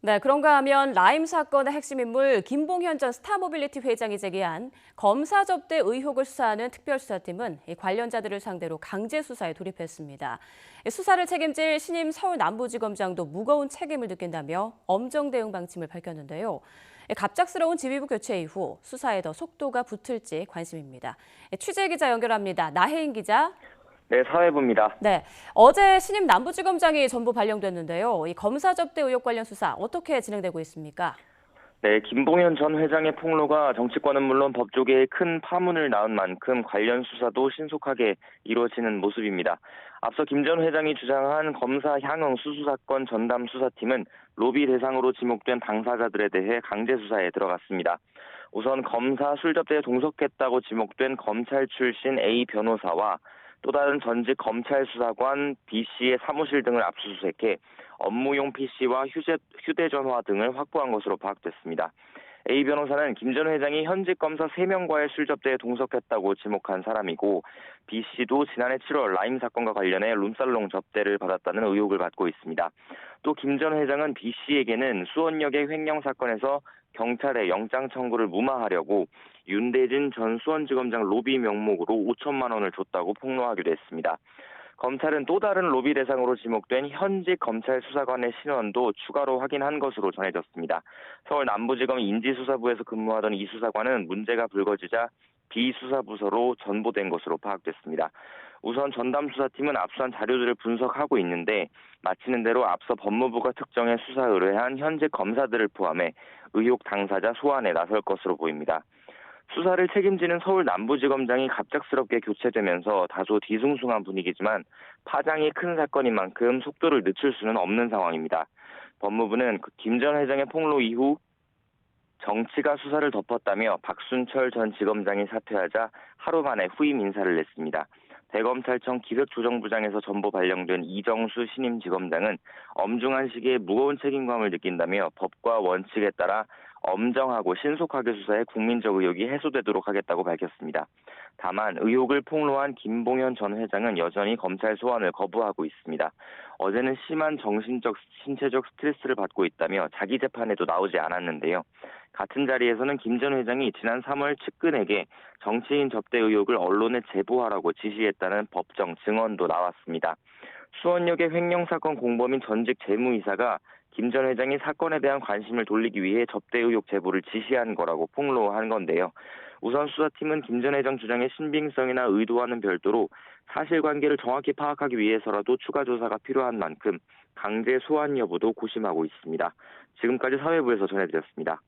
네, 그런가 하면 라임 사건의 핵심 인물 김봉현 전 스타모빌리티 회장이 제기한 검사 접대 의혹을 수사하는 특별수사팀은 이 관련자들을 상대로 강제 수사에 돌입했습니다. 수사를 책임질 신임 서울남부지검장도 무거운 책임을 느낀다며 엄정 대응 방침을 밝혔는데요. 갑작스러운 지휘부 교체 이후 수사에 더 속도가 붙을지 관심입니다. 취재 기자 연결합니다. 나혜인 기자. 네, 사회부입니다. 네, 어제 신임 남부지검장이 전부 발령됐는데요. 이 검사 접대 의혹 관련 수사 어떻게 진행되고 있습니까? 네, 김봉현 전 회장의 폭로가 정치권은 물론 법조계에 큰 파문을 낳은 만큼 관련 수사도 신속하게 이루어지는 모습입니다. 앞서 김 전 회장이 주장한 검사 향응 수수 사건 전담 수사팀은 로비 대상으로 지목된 당사자들에 대해 강제 수사에 들어갔습니다. 우선 검사 술접대에 동석했다고 지목된 검찰 출신 A 변호사와 또 다른 전직 검찰 수사관 B씨의 사무실 등을 압수수색해 업무용 PC와 휴대전화 등을 확보한 것으로 파악됐습니다. A 변호사는 김 전 회장이 현직 검사 3명과의 술접대에 동석했다고 지목한 사람이고 B씨도 지난해 7월 라임 사건과 관련해 룸살롱 접대를 받았다는 의혹을 받고 있습니다. 또 김 전 회장은 B씨에게는 수원역의 횡령 사건에서 경찰에 영장 청구를 무마하려고 윤대진 전 수원지검장 로비 명목으로 5천만 원을 줬다고 폭로하기도 했습니다. 검찰은 또 다른 로비 대상으로 지목된 현직 검찰 수사관의 신원도 추가로 확인한 것으로 전해졌습니다. 서울 남부지검 인지수사부에서 근무하던 이 수사관은 문제가 불거지자 비수사부서로 전보된 것으로 파악됐습니다. 우선 전담 수사팀은 압수한 자료들을 분석하고 있는데 마치는 대로 앞서 법무부가 특정해 수사 의뢰한 현직 검사들을 포함해 의혹 당사자 소환에 나설 것으로 보입니다. 수사를 책임지는 서울 남부지검장이 갑작스럽게 교체되면서 다소 뒤숭숭한 분위기지만 파장이 큰 사건인 만큼 속도를 늦출 수는 없는 상황입니다. 법무부는 김 전 회장의 폭로 이후 정치가 수사를 덮었다며 박순철 전 지검장이 사퇴하자 하루 만에 후임 인사를 냈습니다. 대검찰청 기획조정부장에서 전보 발령된 이정수 신임 지검장은 엄중한 시기에 무거운 책임감을 느낀다며 법과 원칙에 따라 엄정하고 신속하게 수사해 국민적 의혹이 해소되도록 하겠다고 밝혔습니다. 다만 의혹을 폭로한 김봉현 전 회장은 여전히 검찰 소환을 거부하고 있습니다. 어제는 심한 정신적, 신체적 스트레스를 받고 있다며 자기 재판에도 나오지 않았는데요. 같은 자리에서는 김 전 회장이 지난 3월 측근에게 정치인 접대 의혹을 언론에 제보하라고 지시했다는 법정 증언도 나왔습니다. 수원역의 횡령 사건 공범인 전직 재무이사가 김 전 회장이 사건에 대한 관심을 돌리기 위해 접대 의혹 제보를 지시한 거라고 폭로한 건데요. 우선 수사팀은 김 전 회장 주장의 신빙성이나 의도와는 별도로 사실관계를 정확히 파악하기 위해서라도 추가 조사가 필요한 만큼 강제 소환 여부도 고심하고 있습니다. 지금까지 사회부에서 전해드렸습니다.